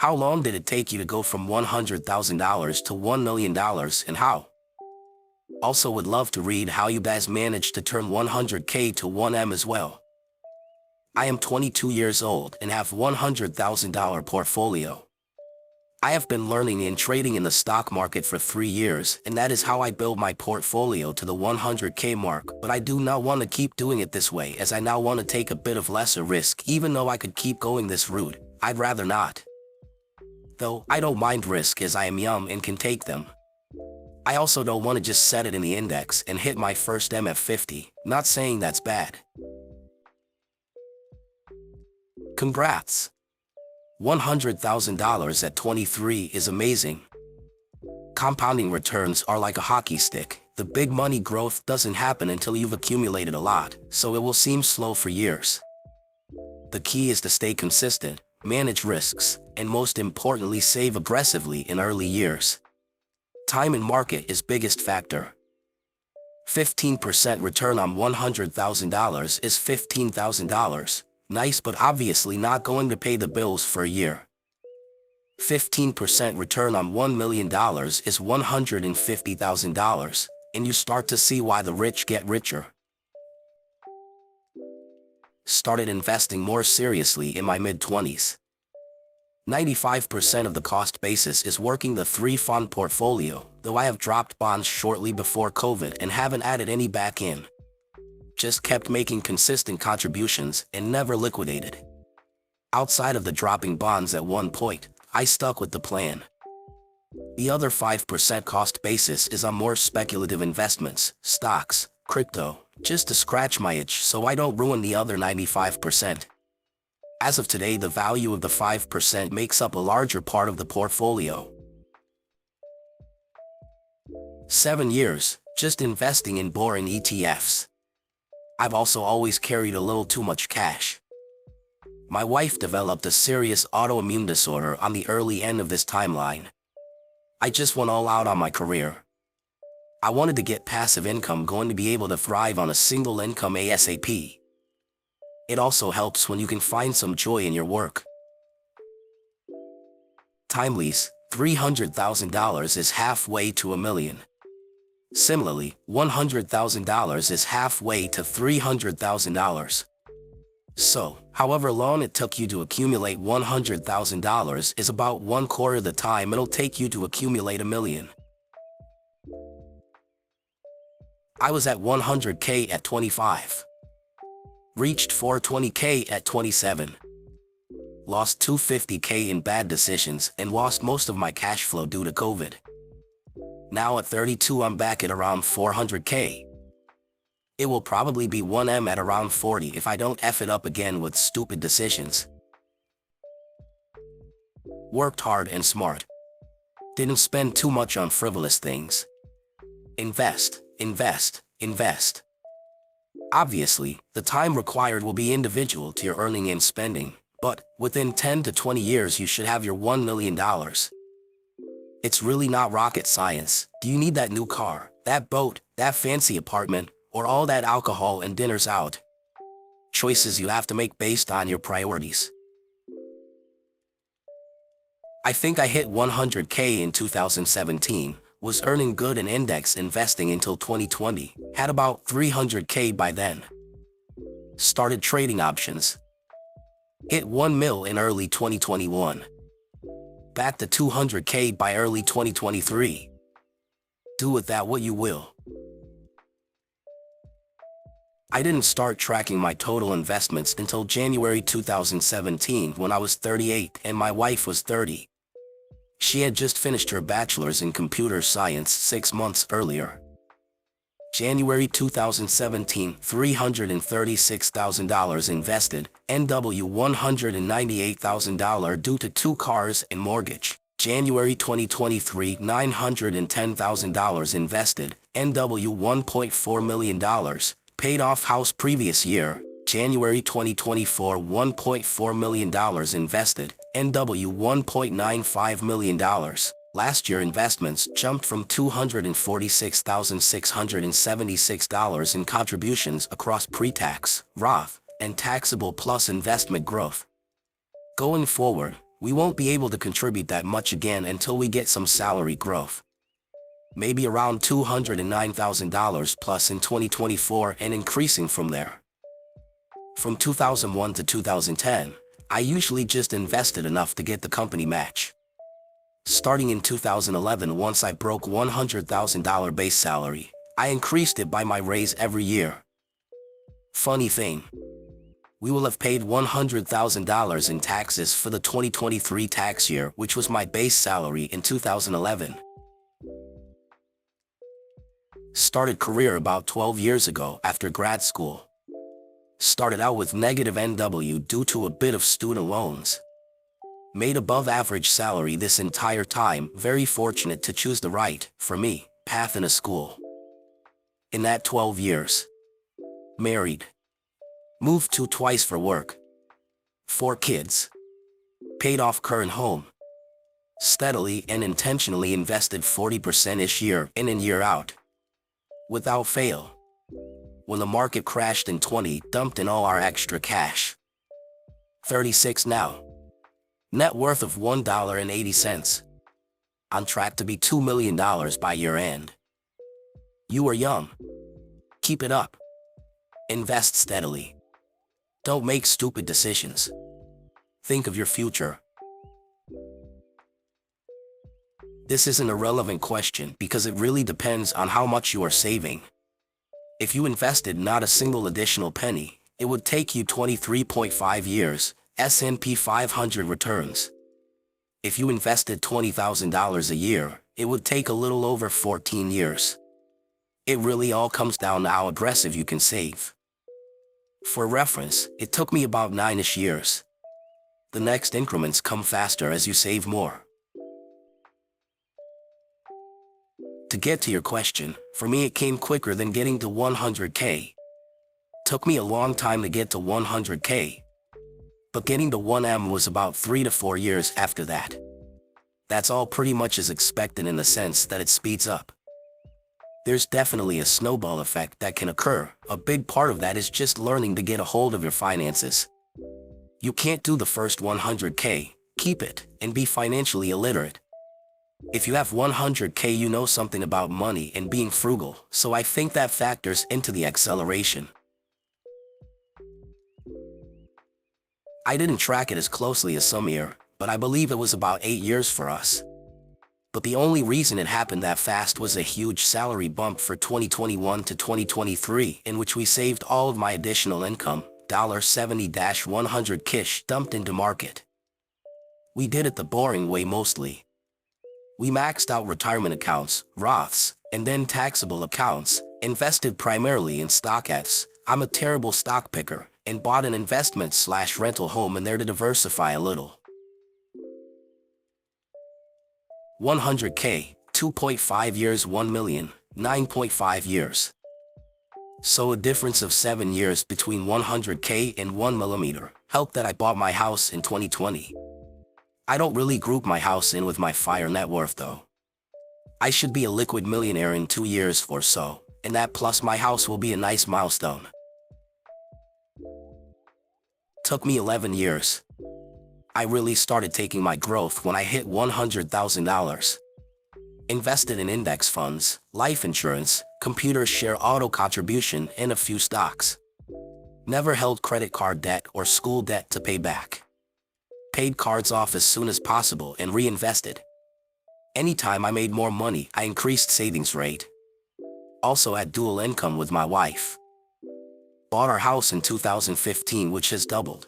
How long did it take you to go from $100,000 to $1 million and how? Also would love to read how you guys managed to turn 100K to 1M as well. I am 22 years old and have $100,000 portfolio. I have been learning and trading in the stock market for 3 years, and that is how I build my portfolio to the 100K mark, but I do not want to keep doing it this way as I now want to take a bit of lesser risk. Even though I could keep going this route, I'd rather not. Though, I don't mind risk as I am young and can take them. I also don't want to just set it in the index and hit my first M at 50, not saying that's bad. Congrats! $100,000 at 23 is amazing. Compounding returns are like a hockey stick. The big money growth doesn't happen until you've accumulated a lot, so it will seem slow for years. The key is to stay consistent, manage risks, and most importantly save aggressively in early years. Time in market is biggest factor. 15% return on $100,000 is $15,000. Nice, but obviously not going to pay the bills for a year. 15% return on $1 million is $150,000, and you start to see why the rich get richer. Started investing more seriously in my mid-20s. 95% of the cost basis is working the 3-fund portfolio, though I have dropped bonds shortly before COVID and haven't added any back in. Just kept making consistent contributions and never liquidated. Outside of the dropping bonds at one point, I stuck with the plan. The other 5% cost basis is on more speculative investments, stocks, crypto, just to scratch my itch so I don't ruin the other 95%. As of today, the value of the 5% makes up a larger part of the portfolio. 7 years, just investing in boring ETFs. I've also always carried a little too much cash. My wife developed a serious autoimmune disorder on the early end of this timeline. I just went all out on my career. I wanted to get passive income going to be able to thrive on a single income ASAP. It also helps when you can find some joy in your work. Timely's $300,000 is halfway to $1 million. Similarly, $100,000 is halfway to $300,000. So, however long it took you to accumulate $100,000 is about 1/4 of the time it'll take you to accumulate $1 million. I was at 100K at 25. Reached 420K at 27. Lost 250K in bad decisions and lost most of my cash flow due to COVID. Now at 32 I'm back at around 400K. It will probably be 1M at around 40 if I don't F it up again with stupid decisions. Worked hard and smart. Didn't spend too much on frivolous things. Invest, invest, invest. Obviously, the time required will be individual to your earning and spending, but within 10 to 20 years you should have your $1 million. It's really not rocket science. Do you need that new car, that boat, that fancy apartment, or all that alcohol and dinners out? Choices you have to make based on your priorities. I think I hit 100K in 2017, was earning good in index investing until 2020, had about 300K by then. Started trading options. Hit 1 mil in early 2021. Back to 200K by early 2023. Do with that what you will. I didn't start tracking my total investments until January 2017 when I was 38 and my wife was 30. She had just finished her bachelor's in computer science 6 months earlier. January 2017, $336,000 invested, NW $198,000 due to 2 cars and mortgage. January 2023, $910,000 invested, NW $1.4 million, paid off house previous year. January 2024, $1.4 million invested, NW $1.95 million. Last year investments jumped from $246,676 in contributions across pre-tax, Roth, and taxable plus investment growth. Going forward, We won't be able to contribute that much again until we get some salary growth. Maybe around $209,000 plus in 2024 and increasing from there. From 2001 to 2010, I usually just invested enough to get the company match. Starting in 2011, once I broke $100,000 base salary, I increased it by my raise every year. Funny thing, we will have paid $100,000 in taxes for the 2023 tax year, which was my base salary in 2011. Started career about 12 years ago after grad school. Started out with negative NW due to a bit of student loans. Made above average salary this entire time, very fortunate to choose the right, for me, path in a school. In that 12 years. Married. Moved to twice for work. 4 kids. Paid off current home. Steadily and intentionally invested 40%-ish year in and year out. Without fail. When the market crashed in 20, dumped in all our extra cash. 36 now. Net worth of $1.80. On track to be $2 million by year end. You are young. Keep it up. Invest steadily. Don't make stupid decisions. Think of your future. This is an irrelevant question because it really depends on how much you are saving. If you invested not a single additional penny, it would take you 23.5 years, S&P 500 returns. If you invested $20,000 a year, it would take a little over 14 years. It really all comes down to how aggressive you can save. For reference, it took me about 9-ish years. The next increments come faster as you save more. To get to your question, for me it came quicker than getting to 100K. Took me a long time to get to 100K. But getting to 1M was about 3 to 4 years after that. That's all pretty much as expected in the sense that it speeds up. There's definitely a snowball effect that can occur. A big part of that is just learning to get a hold of your finances. You can't do the first 100K, keep it, and be financially illiterate. If you have 100K, you know something about money and being frugal, so I think that factors into the acceleration. I didn't track it as closely as some here, but I believe it was about 8 years for us. But the only reason it happened that fast was a huge salary bump for 2021 to 2023, in which we saved all of my additional income, $70-100 kish dumped into market. We did it the boring way mostly. We maxed out retirement accounts, Roths, and then taxable accounts, invested primarily in stock Fs. I'm a terrible stock picker, and bought an investment/rental home in there to diversify a little. 100K, 2.5 years, 1 million, 9.5 years. So a difference of 7 years between 100K and 1 millimeter helped that I bought my house in 2020. I don't really group my house in with my FIRE net worth though. I should be a liquid millionaire in 2 years or so, and that plus my house will be a nice milestone. Took me 11 years. I really started taking my growth when I hit $100,000. Invested in index funds, life insurance, computer share auto contribution, and a few stocks. Never held credit card debt or school debt to pay back. Paid cards off as soon as possible and reinvested. Anytime I made more money, I increased savings rate. Also had dual income with my wife. Bought our house in 2015, which has doubled.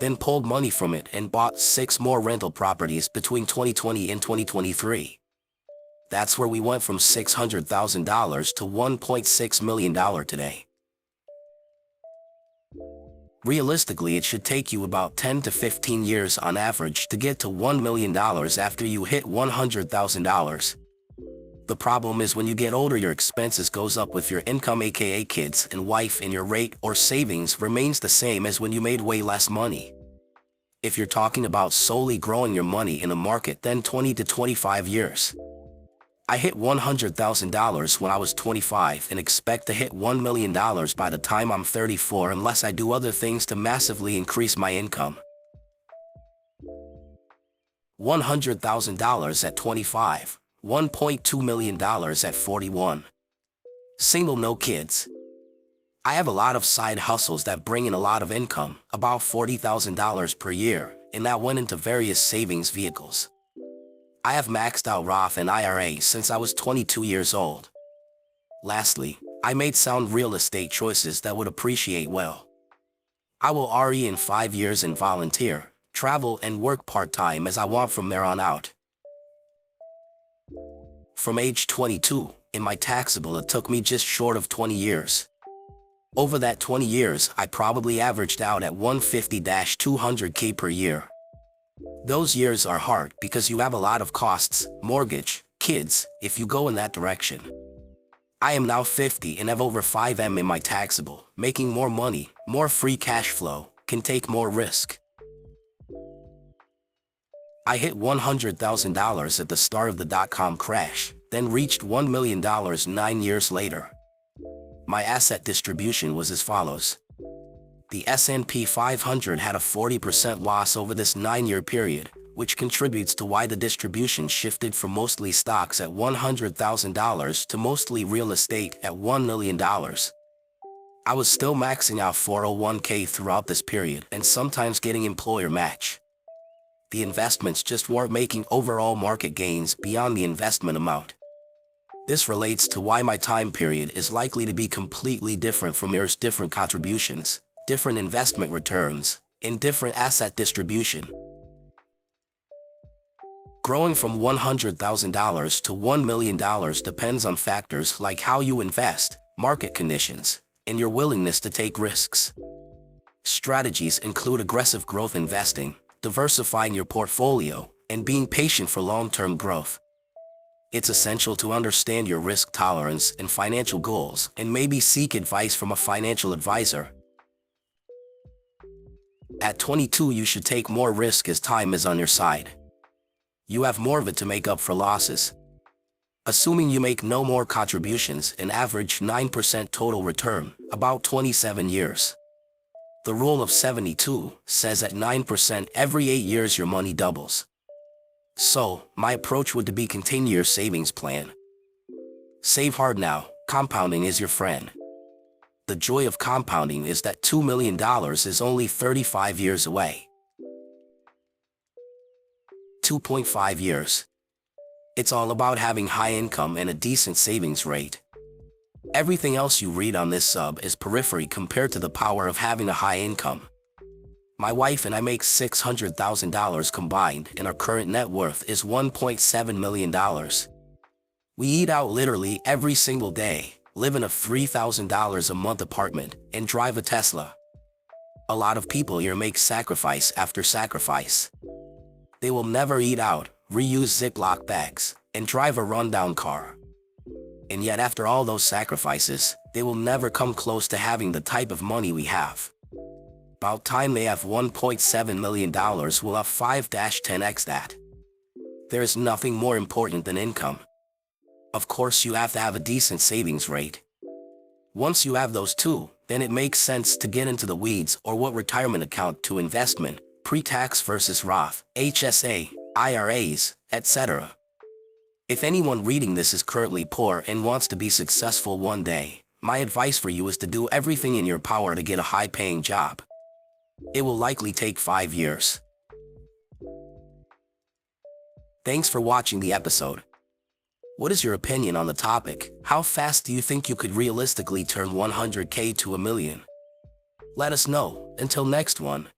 Then pulled money from it and bought 6 more rental properties between 2020 and 2023. That's where we went from $600,000 to $1.6 million today. Realistically, it should take you about 10 to 15 years on average to get to $1 million after you hit $100,000. The problem is when you get older, your expenses goes up with your income, aka kids and wife, and your rate or savings remains the same as when you made way less money. If you're talking about solely growing your money in a market, then 20 to 25 years. I hit $100,000 when I was 25 and expect to hit $1 million by the time I'm 34 unless I do other things to massively increase my income. $100,000 at 25, $1.2 million at 41. Single, no kids. I have a lot of side hustles that bring in a lot of income, about $40,000 per year, and that went into various savings vehicles. I have maxed out Roth and IRA since I was 22 years old. Lastly, I made sound real estate choices that would appreciate well. I will RE in 5 years and volunteer, travel and work part-time as I want from there on out. From age 22, in my taxable it took me just short of 20 years. Over that 20 years, I probably averaged out at 150-200K per year. Those years are hard because you have a lot of costs, mortgage, kids, if you go in that direction. I am now 50 and have over 5M in my taxable, making more money, more free cash flow, can take more risk. I hit $100,000 at the start of the dot-com crash, then reached $1 million 9 years later. My asset distribution was as follows. The S&P 500 had a 40% loss over this 9-year period, which contributes to why the distribution shifted from mostly stocks at $100,000 to mostly real estate at $1 million. I was still maxing out 401k throughout this period and sometimes getting employer match. The investments just weren't making overall market gains beyond the investment amount. This relates to why my time period is likely to be completely different from yours. Different contributions, different investment returns, and different asset distribution. Growing from $100,000 to $1 million depends on factors like how you invest, market conditions, and your willingness to take risks. Strategies include aggressive growth investing, diversifying your portfolio, and being patient for long-term growth. It's essential to understand your risk tolerance and financial goals and maybe seek advice from a financial advisor. At 22, you should take more risk as time is on your side. You have more of it to make up for losses. Assuming you make no more contributions, an average 9% total return, about 27 years. The rule of 72 says at 9% every 8 years your money doubles. So, my approach would be continue your savings plan. Save hard now, compounding is your friend. The joy of compounding is that $2 million is only 35 years away. 2.5 years. It's all about having high income and a decent savings rate. Everything else you read on this sub is periphery compared to the power of having a high income. My wife and I make $600,000 combined and our current net worth is $1.7 million. We eat out literally every single day, live in a $3,000 a month apartment, and drive a Tesla. A lot of people here make sacrifice after sacrifice. They will never eat out, reuse Ziploc bags, and drive a rundown car. And yet after all those sacrifices, they will never come close to having the type of money we have. About time they have $1.7 million, we'll have 5-10x that. There is nothing more important than income. Of course you have to have a decent savings rate. Once you have those two, then it makes sense to get into the weeds or what retirement account to investment, pre-tax versus Roth, HSA, IRAs, etc. If anyone reading this is currently poor and wants to be successful one day, my advice for you is to do everything in your power to get a high-paying job. It will likely take 5 years. Thanks for watching the episode. What is your opinion on the topic? How fast do you think you could realistically turn 100K to $1 million? Let us know. Until next one.